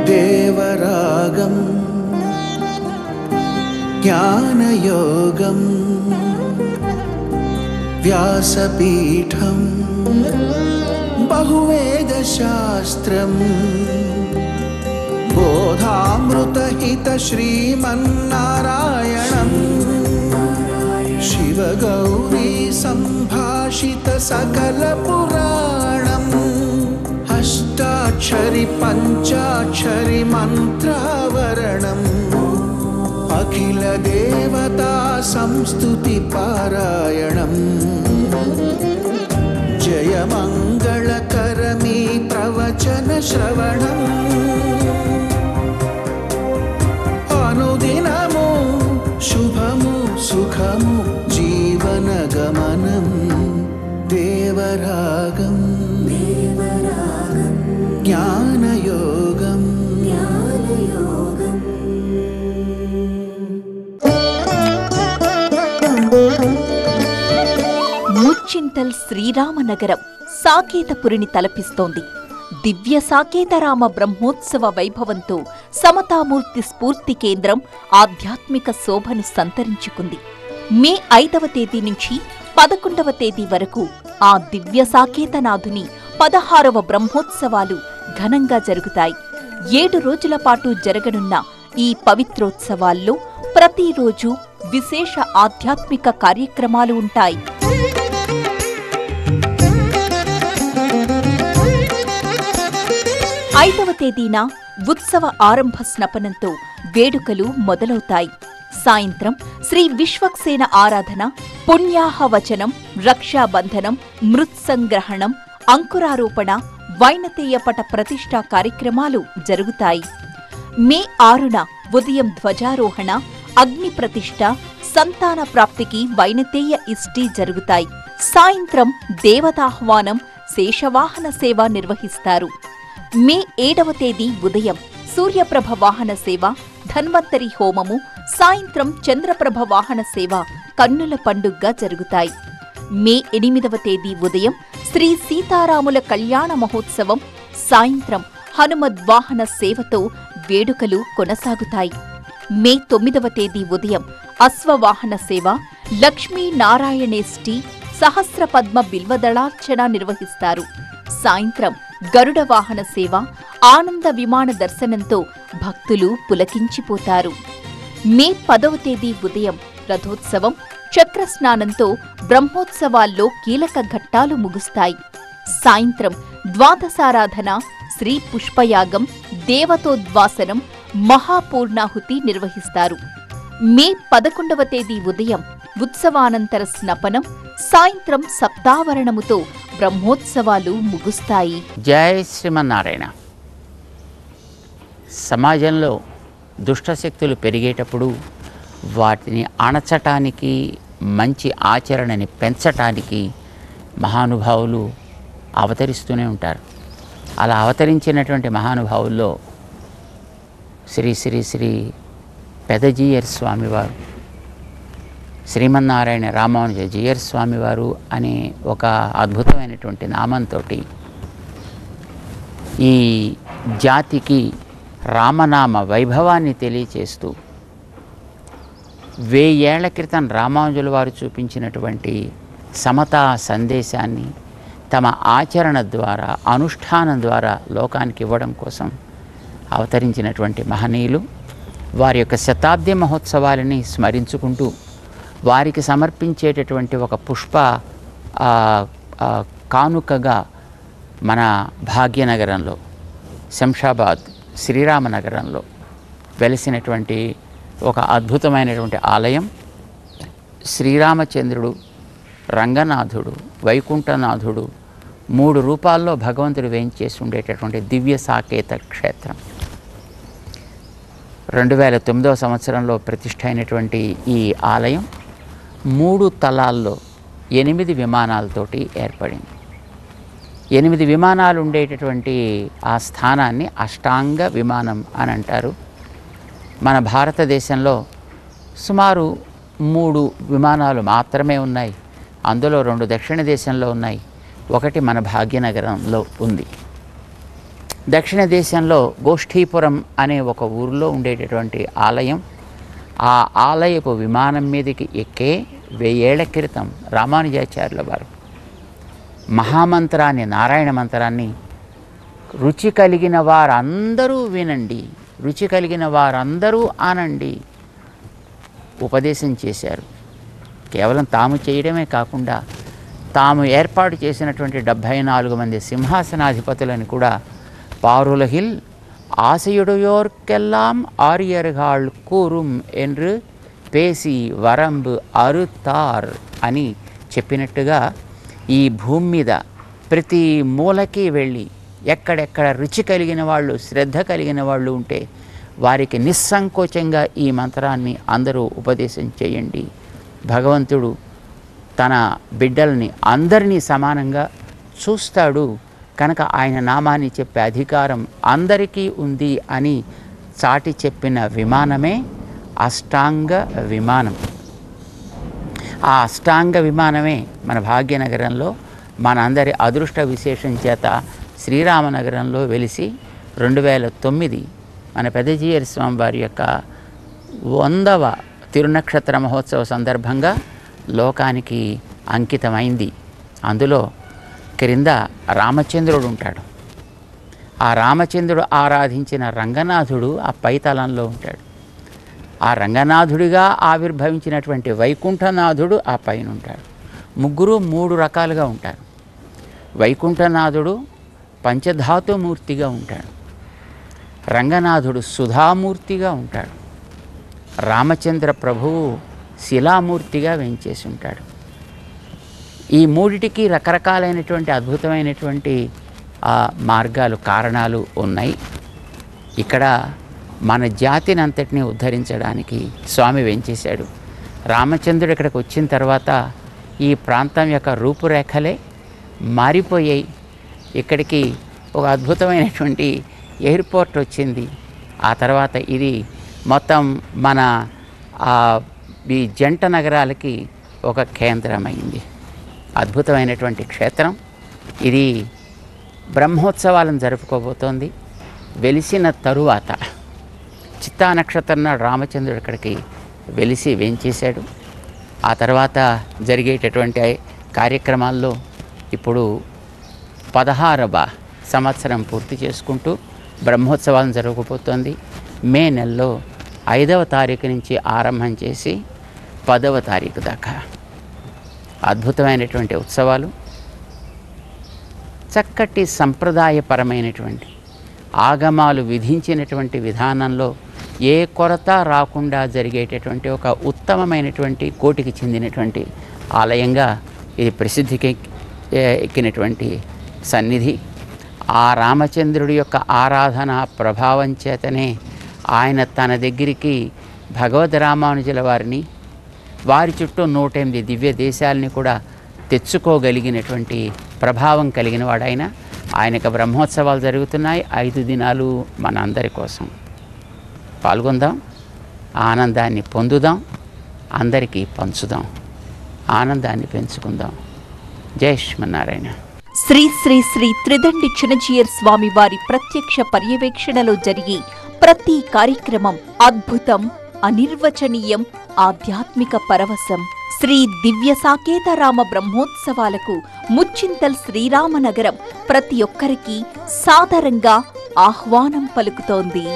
దేవరాగం జ్ఞానయోగం వ్యాసపీఠం బహువేదశాస్త్రం బోధామృతహిత శ్రీమన్నారాయణం శివగౌరీ సంభాషిత సకల పురాణం అష్టాక్షరి పంచాక్షరి మంత్రావరణం అఖిల దేవతా సంస్తుతి పారాయణం జయమంగళకరమీ ప్రవచన శ్రవణం అనుదినము శుభము సుఖము జీవన గమనం దేవరాగం జ్ఞానయోగం ముచ్చింతల్ శ్రీరామనగరం సాకేతపురిని తలపిస్తోంది. దివ్య సాకేతరామ బ్రహ్మోత్సవ వైభవంతో సమతామూర్తి స్ఫూర్తి కేంద్రం ఆధ్యాత్మిక శోభను సంతరించుకుంది. మే 5వ తేదీ నుంచి 11వ తేదీ వరకు ఆ దివ్య సాకేతనాథుని 16వ బ్రహ్మోత్సవాలు ఘనంగా జరుగుతాయి. 7 రోజుల పాటు జరగనున్న ఈ పవిత్రోత్సవాల్లో ప్రతిరోజు విశేష ఆధ్యాత్మిక కార్యక్రమాలు ఉంటాయి. 5వ తేదీన ఉత్సవ ఆరంభ స్నపనంతో వేడుకలు మొదలవుతాయి. సాయంత్రం శ్రీ విశ్వక్సేన ఆరాధన, పుణ్యాహవచనం, రక్షాబంధనం, మృత్సంగ్రహణం, అంకురారోపణ, వైనతేయపట ప్రతిష్ఠా కార్యక్రమాలు జరుగుతాయి. మే 6న ఉదయం ధ్వజారోహణ, అగ్ని ప్రతిష్ఠ, సంతాన ప్రాప్తికి వైనతేయ ఇష్టి జరుగుతాయి. సాయంత్రం దేవతాహ్వానం, శేషవాహన సేవ నిర్వహిస్తారు. మే 7వ తేదీ ఉదయం సూర్యప్రభ వాహన సేవ, ధన్వంతరి హోమము, సాయంత్రం చంద్రప్రభ వాహన సేవ కన్నుల పండుగగా జరుగుతాయి. మే 8వ తేదీ ఉదయం శ్రీ సీతారాముల కళ్యాణ మహోత్సవం, సాయంత్రం హనుమద్వాహన సేవతో వేడుకలు కొనసాగుతాయి. మే 9వ తేదీ ఉదయం అశ్వవాహన సేవ, లక్ష్మీనారాయణేష్టి, సహస్రపద్మ బిల్వదళార్చన నిర్వహిస్తారు. సాయంత్రం గరుడ వాహన సేవ, ఆనంద విమాన దర్శనంతో భక్తులు పులకించిపోతారు. మే 10వ తేదీ ఉదయం రథోత్సవం, చక్రస్నానంతో బ్రహ్మోత్సవాల్లో కీలక ఘట్టాలు ముగుస్తాయి. సాయంత్రం ద్వాదశారాధన, శ్రీ పుష్పయాగం, దేవతోద్వాసనం, మహాపూర్ణాహుతి నిర్వహిస్తారు. మే 11వ తేదీ ఉదయం ఉత్సవానంతర స్నపనం, సాయంత్రం సప్తావరణముతో బ్రహ్మోత్సవాలు ముగుస్తాయి. జై శ్రీమన్నారాయణ. సమాజంలో దుష్టశక్తులు పెరిగేటప్పుడు వాటిని అణచటానికి, మంచి ఆచరణని పెంచటానికి మహానుభావులు అవతరిస్తూనే ఉంటారు. అలా అవతరించినటువంటి మహానుభావుల్లో శ్రీ శ్రీ శ్రీ పెదజీయర్ స్వామివారు, శ్రీమన్నారాయణ రామానుజ జీయర్ స్వామివారు అనే ఒక అద్భుతమైనటువంటి నామంతో ఈ జాతికి రామనామ వైభవాన్ని తెలియచేస్తూ 1000 ఏళ్ల క్రితం రామానుజుల వారు చూపించినటువంటి సమతా సందేశాన్ని తమ ఆచరణ ద్వారా, అనుష్ఠానం ద్వారా లోకానికి ఇవ్వడం కోసం అవతరించినటువంటి మహనీయులు వారి యొక్క శతాబ్ది మహోత్సవాలని స్మరించుకుంటూ వారికి సమర్పించేటటువంటి ఒక పుష్ప కానుకగా మన భాగ్యనగరంలో, శంషాబాద్ శ్రీరామనగరంలో వెలిసినటువంటి ఒక అద్భుతమైనటువంటి ఆలయం, శ్రీరామచంద్రుడు, రంగనాథుడు, వైకుంఠనాథుడు 3 రూపాల్లో భగవంతుడు వేయించేసి ఉండేటటువంటి దివ్య సాకేత క్షేత్రం. 2009వ సంవత్సరంలో ప్రతిష్ఠ అయినటువంటి ఈ ఆలయం 3 తలాల్లో 8 విమానాలతోటి ఏర్పడింది. 8 విమానాలు ఉండేటటువంటి ఆ స్థానాన్ని అష్టాంగ విమానం అని అంటారు. మన భారతదేశంలో సుమారు 3 విమానాలు మాత్రమే ఉన్నాయి. అందులో 2 దక్షిణ దేశంలో ఉన్నాయి, ఒకటి మన భాగ్యనగరంలో ఉంది. దక్షిణ దేశంలో గోష్ఠీపురం అనే ఒక ఊరిలో ఉండేటటువంటి ఆలయం, ఆ ఆలయపు విమానం మీదకి ఎక్కే 1000 ఏళ్ల క్రితం రామానుజాచార్యుల వారు మహామంత్రాన్ని, నారాయణ మంత్రాన్ని రుచి కలిగిన వారందరూ వినండి, రుచి కలిగిన వారందరూ ఆనండి ఉపదేశం చేశారు. కేవలం తాము చేయడమే కాకుండా తాము ఏర్పాటు చేసినటువంటి 74 మంది సింహాసనాధిపతులను కూడా పారులహిల్ ஆசையுடையோர்க்கெல்லாம் ஆரியர்கள் கூறும் என்று పేసి వరంబు అరుతార్ అని చెప్పినట్టుగా ఈ భూమి మీద ప్రతి మూలకి వెళ్ళి ఎక్కడెక్కడ రుచి కలిగిన వాళ్ళు, శ్రద్ధ కలిగిన వాళ్ళు ఉంటే వారికి నిస్సంకోచంగా ఈ మంత్రాన్ని అందరూ ఉపదేశం చేయండి. భగవంతుడు తన బిడ్డల్ని అందరినీ సమానంగా చూస్తాడు కనుక ఆయన నామాన్ని చెప్పే అధికారం అందరికీ ఉంది అని చాటి చెప్పిన విమానమే అష్టాంగ విమానం. ఆ అష్టాంగ విమానమే మన భాగ్యనగరంలో మనందరి అదృష్ట విశేషం చేత శ్రీరామనగరంలో వెలిసి 2009 మన పెద్దజీయర్ స్వామి వారి యొక్క 100వ తిరునక్షత్ర మహోత్సవ సందర్భంగా లోకానికి అంకితమైంది. అందులో క్రింద రామచంద్రుడు ఉంటాడు. ఆ రామచంద్రుడు ఆరాధించిన రంగనాథుడు ఆ పైతలంలో ఉంటాడు. ఆ రంగనాథుడిగా ఆవిర్భవించినటువంటి వైకుంఠనాథుడు ఆ పైన ఉంటాడు. ముగ్గురు 3 రకాలుగా ఉంటారు. వైకుంఠనాథుడు పంచధాతుమూర్తిగా ఉంటాడు, రంగనాథుడు సుధామూర్తిగా ఉంటాడు, రామచంద్ర ప్రభువు శిలామూర్తిగా వెంచేసి ఉంటాడు. ఈ మూడిటికి రకరకాలైనటువంటి అద్భుతమైనటువంటి మార్గాలు, కారణాలు ఉన్నాయి. ఇక్కడ మన జాతిని అంతటినీ ఉద్ధరించడానికి స్వామి వెంచేశాడు. రామచంద్రుడు ఇక్కడికి వచ్చిన తర్వాత ఈ ప్రాంతం యొక్క రూపురేఖలే మారిపోయాయి. ఇక్కడికి ఒక అద్భుతమైనటువంటి ఎయిర్పోర్ట్ వచ్చింది. ఆ తర్వాత ఇది మొత్తం మన ఈ జంట నగరాలకి ఒక కేంద్రమైంది. అద్భుతమైనటువంటి క్షేత్రం ఇది. బ్రహ్మోత్సవాలను జరుపుకోబోతోంది. వెలిసిన తరువాత చిత్తా నక్షత్రం నాడు రామచంద్రుడు ఇక్కడికి వెలిసి వెంచేశాడు. ఆ తర్వాత జరిగేటటువంటి కార్యక్రమాల్లో ఇప్పుడు 16వ సంవత్సరం పూర్తి చేసుకుంటూ బ్రహ్మోత్సవాలను జరగబోతోంది. మే నెలలో 5వ తారీఖు నుంచి ఆరంభం చేసి 10వ తారీఖు దాకా అద్భుతమైనటువంటి ఉత్సవాలు. చక్కటి సంప్రదాయపరమైనటువంటి ఆగమాలు విధించినటువంటి విధానంలో ఏ కొరత రాకుండా జరిగేటటువంటి ఒక ఉత్తమమైనటువంటి కోటికి చెందినటువంటి ఆలయంగా ఇది ప్రసిద్ధికి ఎక్కినటువంటి సన్నిధి. ఆ రామచంద్రుడి యొక్క ఆరాధన ప్రభావం చేతనే ఆయన తన దగ్గరికి భగవద్ రామానుజుల వారిని, వారి చుట్టూ 108 దివ్య దేశాలని కూడా తెచ్చుకోగలిగినటువంటి ప్రభావం కలిగిన వాడైన ఆయనకు బ్రహ్మోత్సవాలు జరుగుతున్నాయి. 5 దినాలు మన అందరి కోసం పాల్గొందాం, ఆనందాన్ని పొందుదాం, అందరికీ పంచుదాం, ఆనందాన్ని పెంచుకుందాం. జై శ్రీమన్నారాయణ. శ్రీ శ్రీ శ్రీ త్రిదండి చినజీయర్ స్వామి వారి ప్రత్యక్ష పర్యవేక్షణలో జరిగి ప్రతి కార్యక్రమం అద్భుతం, అనిర్వచనీయం, ఆధ్యాత్మిక పరవశం. శ్రీ దివ్య సాకేత రామ బ్రహ్మోత్సవాలకు ముచ్చింతల్ శ్రీరామనగరం ప్రతి ఒక్కరికి సాదరంగా ఆహ్వానం పలుకుతోంది.